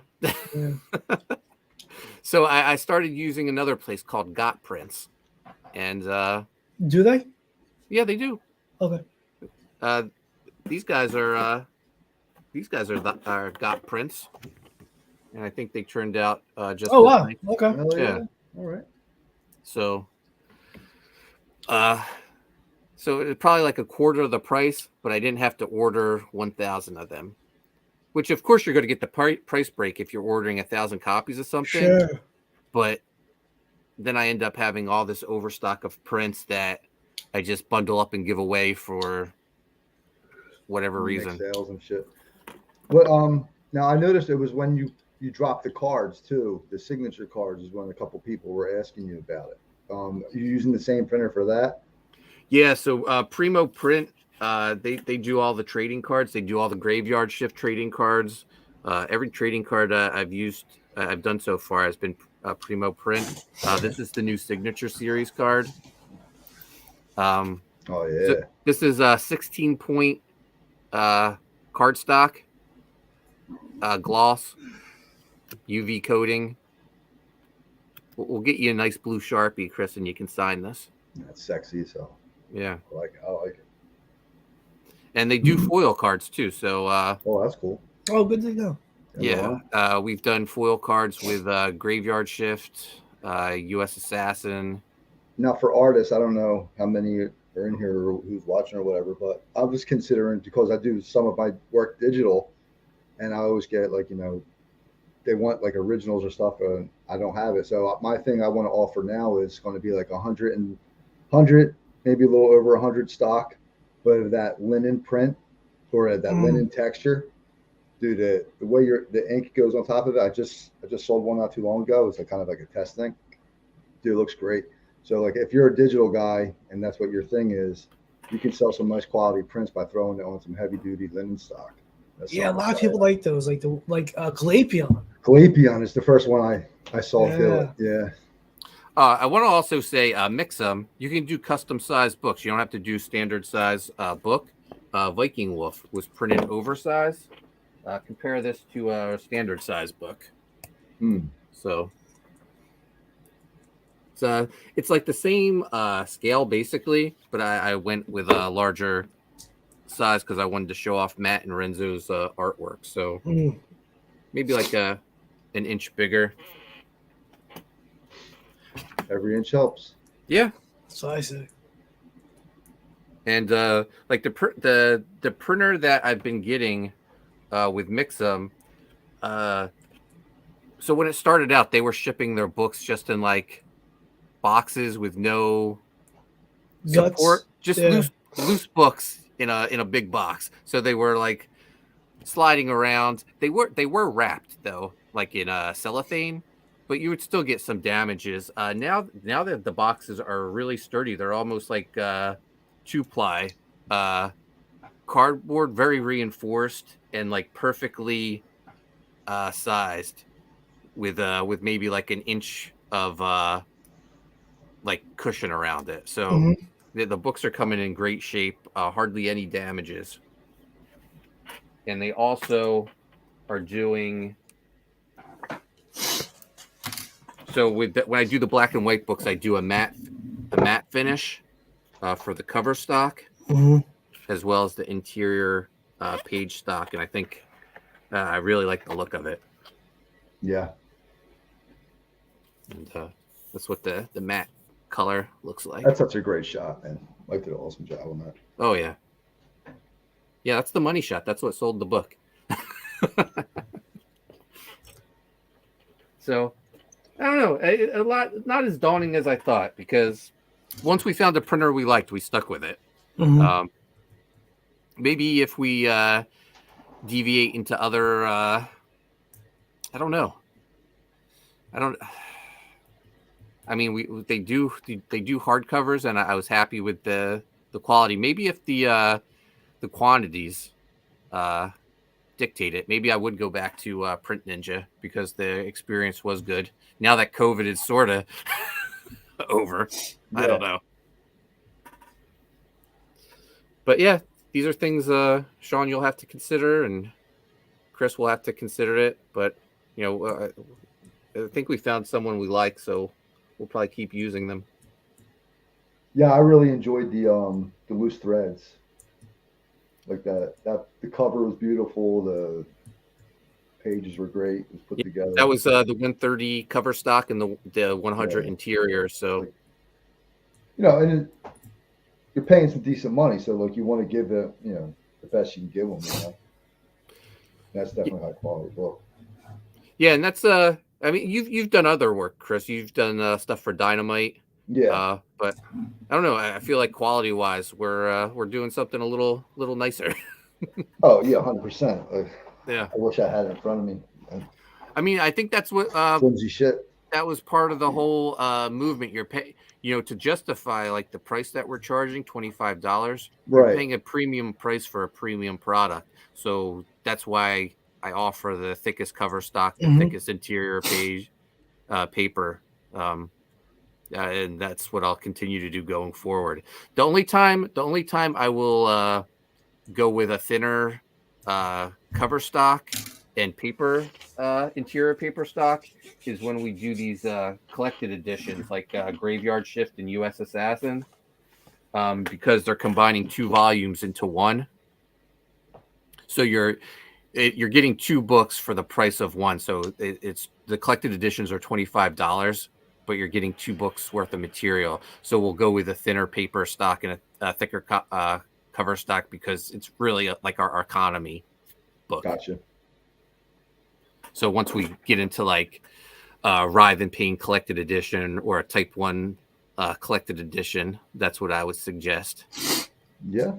So I started using another place called Got Prints, and do they? Yeah, they do. Okay. These guys are Got Prints, and I think they turned out just. Oh wow! Nice. Okay. Yeah. All right. So, so it's probably like a quarter of the price, but I didn't have to order 1,000 of them. Which, of course, you're going to get the price break if you're ordering 1,000 copies of something. Sure. But then I end up having all this overstock of prints that I just bundle up and give away for whatever reason. Sales and shit. But now I noticed it was when you drop the cards too. The signature cards is when a couple people were asking you about it. You using the same printer for that? Yeah. So Primo Print. They do all the trading cards. They do all the graveyard shift trading cards. Every trading card I've done so far has been Primo Print. This is the new Signature Series card. Oh yeah. So this is a 16-point cardstock, gloss, UV coating. We'll get you a nice blue Sharpie, Chris, and you can sign this. That's sexy, so yeah. I like it. And they do foil cards too. So oh, that's cool. Oh, good to know. Yeah. We've done foil cards with Graveyard Shift, US Assassin. Now for artists, I don't know how many are in here or who's watching or whatever, but I was considering, because I do some of my work digital, and I always get like, they want like originals or stuff, and I don't have it. So my thing I want to offer now is going to be like 100, maybe a little over 100 stock, but of that linen print or that linen texture, dude, the way the ink goes on top of it. I just sold one not too long ago. It's kind of like a test thing. Dude, it looks great. So like if you're a digital guy and that's what your thing is, you can sell some nice quality prints by throwing it on some heavy duty linen stock. That's a lot of people like those, like Glapion. Glapion is the first one I saw do it. Yeah. I want to also say, Mixum, you can do custom size books. You don't have to do standard size book. Viking Wolf was printed oversized. Compare this to a standard size book. So it's like the same scale basically, but I went with a larger size because I wanted to show off Matt and Renzo's artwork. So maybe like an inch bigger. Every inch helps. Yeah. So I say. And like the printer that I've been getting with Mixum, so when it started out, they were shipping their books just in like boxes with no support, just loose books in a big box. So they were like sliding around. They were wrapped though, like in cellophane. But you would still get some damages. Now that the boxes are really sturdy, they're almost like 2-ply cardboard, very reinforced and like perfectly sized, with maybe like an inch of like cushion around it. So the books are coming in great shape, hardly any damages. And they also are doing. So when I do the black and white books, I do a matte finish for the cover stock, as well as the interior page stock, and I think I really like the look of it. Yeah, and that's what the matte color looks like. That's such a great shot, man. Mike did an awesome job on that. Oh yeah. Yeah, that's the money shot. That's what sold the book. So, I don't know. A lot, not as daunting as I thought, because once we found a printer we liked, we stuck with it. Mhm. Maybe if we deviate into other, I don't know. I mean, they do hardcovers, and I was happy with the quality. Maybe if the quantities dictate it, maybe I would go back to Print Ninja, because the experience was good. Now that COVID is sort of over, I don't know. But yeah, these are things, Sean, you'll have to consider, and Chris will have to consider it. But I think we found someone we like, so we'll probably keep using them. Yeah, I really enjoyed the loose threads. Like that the cover was beautiful. The pages were great. It was put together. That was the 130 cover stock and the 100 interior. So, and you're paying some decent money, so like you want to give the the best you can give them. That's definitely high quality book. Yeah, and that's I mean, you've done other work, Chris. You've done stuff for Dynamite. Yeah. But I don't know. I feel like quality wise, we're doing something a little nicer. Oh yeah, 100%. Yeah. I wish I had it in front of me. I mean, I think that's what flimsy shit. That was part of the whole movement. You're paying, to justify like the price that we're charging, $25. You're Right. paying a premium price for a premium product. So that's why I offer the thickest cover stock, the thickest interior paper. And that's what I'll continue to do going forward. The only time I will go with a thinner cover stock and paper interior paper stock is when we do these collected editions like Graveyard Shift and US Assassin, because they're combining 2 volumes into one. So you're getting 2 books for the price of one. So it's the collected editions are $25. But you're getting 2 books worth of material. So we'll go with a thinner paper stock and a thicker cover stock, because it's really like our economy book. Gotcha. So once we get into like Writhe and Pain collected edition or a Type 1 collected edition, that's what I would suggest. Yeah.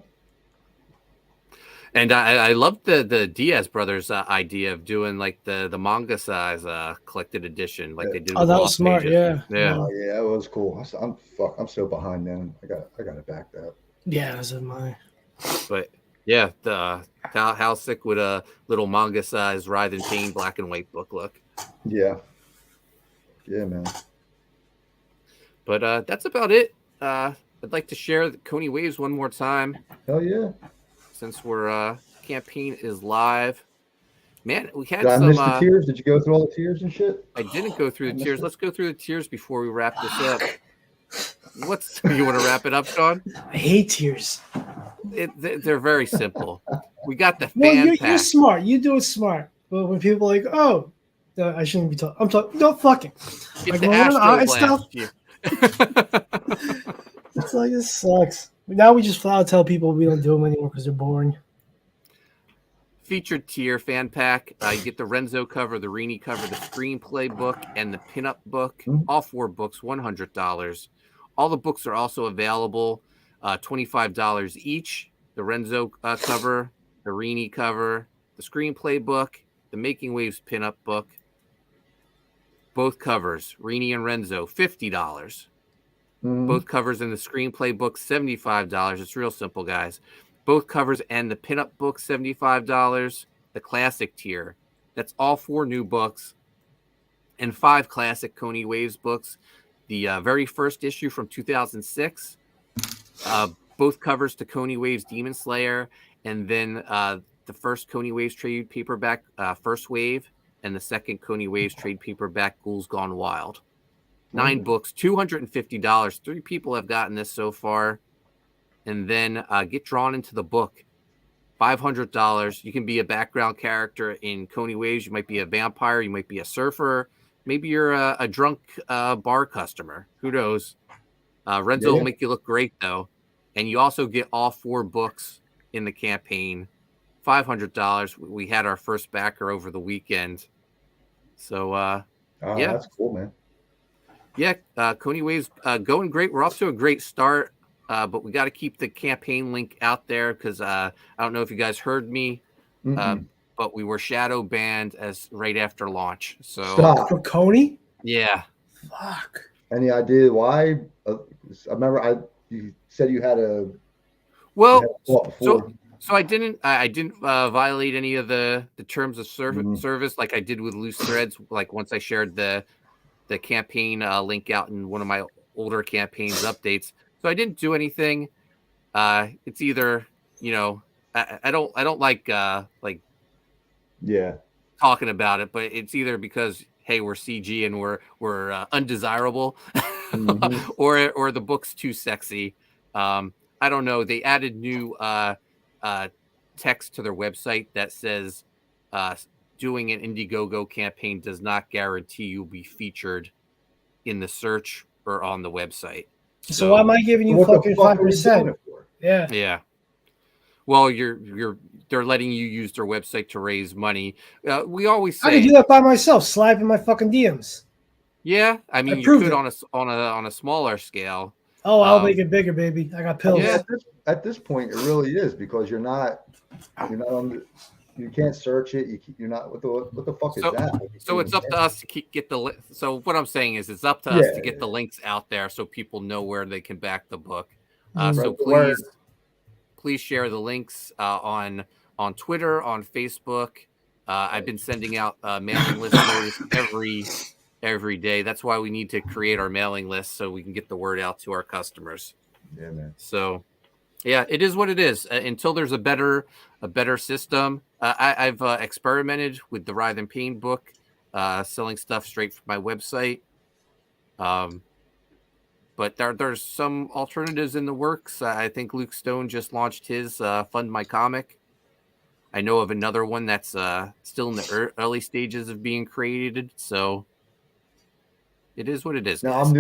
And I love the Diaz brothers idea of doing like the manga size collected edition, like they did. Oh, that was smart. Pages. Yeah. Yeah. Oh, yeah, it was cool. I'm so behind, man. I got to back that. Yeah, that's mine. But yeah, how sick would a little manga size Writhe and Pain black and white book look? Yeah. Yeah, man. But that's about it. I'd like to share the Coney Waves one more time. Hell yeah. Since we're campaign is live, man, we had Did I some. miss the tiers? Did you go through all the tiers and shit? I didn't go through the tiers. Let's go through the tiers before we wrap this up. You want to wrap it up, Sean? I hate tiers. They're very simple. We got the Well, fan you're pack. smart. You do it smart. But when people are like, oh, no, I shouldn't be talking. I'm talking. No, fucking. Get Like the going on and Astro stuff. It's like, this sucks. Now we just flat out tell people we don't do them anymore because they're boring. Featured tier fan pack. You get the Renzo cover, the Rini cover, the screenplay book, and the pinup book. All 4 books, $100. All the books are also available, $25 each. The Renzo cover, the Rini cover, the screenplay book, the Making Waves pinup book. Both covers, Rini and Renzo, $50. Both covers in the screenplay book, $75. It's real simple, guys. Both covers and the pinup book, $75. The classic tier, that's all 4 new books and 5 classic Coney Waves books. The very first issue from 2006, both covers to Coney Waves Demon Slayer, and then the first Coney Waves trade paperback, First Wave, and the second Coney Waves trade paperback, Ghouls Gone Wild. 9 books, $250. 3 people have gotten this so far. And then get drawn into the book. $500. You can be a background character in Coney Waves. You might be a vampire. You might be a surfer. Maybe you're a drunk bar customer. Who knows? Renzo Yeah. will make you look great though, and you also get all 4 books in the campaign. $500. We had our first backer over the weekend, so yeah, That's cool, man. yeah. Coney Waves going great. We're off to a great start, but we got to keep the campaign link out there because I don't know if you guys heard me, Mm-mm. but we were shadow banned as right after launch. So Stop. For Coney? yeah. Fuck. Any idea why? I remember you said you had Well, thought before. so I didn't violate any of the terms of service like I did with Loose Threads. Like once I shared the campaign link out in one of my older campaigns updates, so I didn't do anything. It's either I don't like Yeah. talking about it, but it's either because hey we're CG and we're undesirable, Mhm. or the book's too sexy. I don't know. They added new text to their website that says doing an Indiegogo campaign does not guarantee you'll be featured in the search or on the website. So why am I giving you What the fucking fuck are you doing 5%? it for? Yeah. Yeah. Well, they're letting you use their website to raise money. We always I could say, do that by myself, slide in my fucking DMs. yeah. I mean, you proved could it. on a smaller scale. Oh, I'll make it bigger, baby. I got pills. Yeah. At this point, it really is because you're not on. You can't search it. You're not. What the fuck is that? So it's up to us to get the. So what I'm saying is, it's up to us to get the links out there so people know where they can back the book. So please share the links on Twitter, on Facebook. I've been sending out mailing list notice every day. That's why we need to create our mailing list so we can get the word out to our customers. Yeah, man. So, yeah, it is what it is. Until there's a better system. I've experimented with the Writhe and Pain book, selling stuff straight from my website. But there's some alternatives in the works. I think Luke Stone just launched his Fund My Comic. I know of another one that's still in the early stages of being created. So it is what it is. Now guys.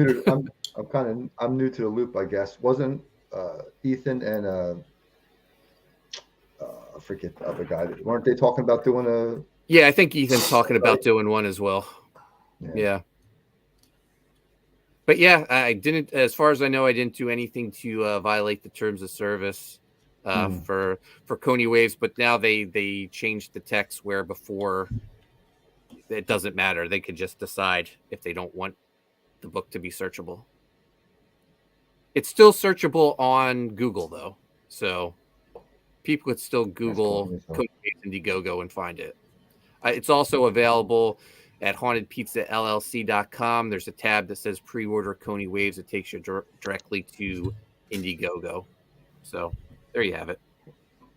I'm new to the loop, I guess. Wasn't Ethan and I forget the other guy. Weren't they talking about doing a? Yeah, I think Ethan's talking about doing one as well. Yeah. But yeah, I didn't. As far as I know, I didn't do anything to violate the terms of service for Coney Waves. But now they changed the text where before it doesn't matter. They could just decide if they don't want the book to be searchable. It's still searchable on Google though, so people could still Google Coney Waves Indiegogo and find it. It's also available at hauntedpizzallc.com. There's a tab that says pre-order Coney Waves. It takes you directly to Indiegogo. So there you have it.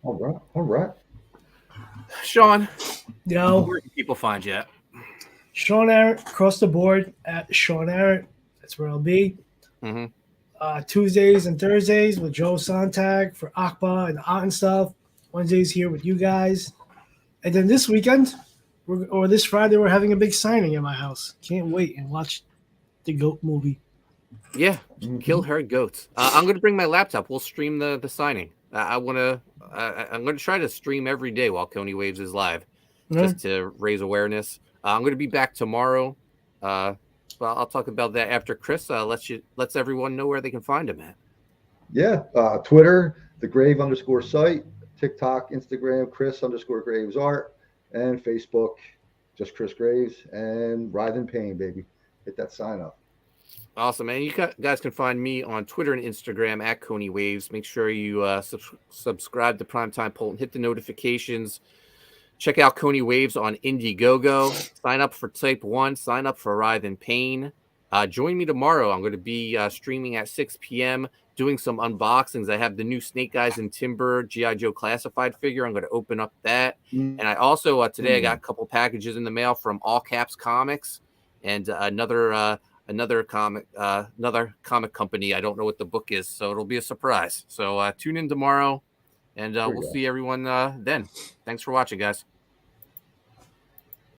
All right. Sean, Yo, where can people find you at? Sean Arrett, across the board at Sean Arrett. That's where I'll be. Mm-hmm. Tuesdays and Thursdays with Joe Sontag for Akba and Art and stuff. Wednesdays here with you guys. And then this weekend, this Friday, we're having a big signing at my house. Can't wait and watch the GOAT movie. Yeah, kill her goats. I'm going to bring my laptop. We'll stream the signing. I'm going to try to stream every day while Coney Waves is live, just to raise awareness. I'm going to be back tomorrow. Well, I'll talk about that after Chris lets everyone know where they can find him at. Yeah, Twitter, the Grave _site, TikTok, Instagram, Chris_Graves Art, and Facebook, just Chris Graves, and Writhe and Pain, baby. Hit that sign up. Awesome, man. You guys can find me on Twitter and Instagram at Coney Waves. Make sure you subscribe to Primetime Poulton. Hit the notifications. Check out Coney Waves on Indiegogo. Sign up for Type 1. Sign up for Writhe and Pain. Join me tomorrow. I'm going to be streaming at 6 p.m., doing some unboxings. I have the new Snake Eyes and Timber G.I. Joe Classified figure. I'm going to open up that. And I also, today, I got a couple packages in the mail from All Caps Comics and another comic company. I don't know what the book is, so it'll be a surprise. So tune in tomorrow, and we'll see everyone then. Thanks for watching, guys.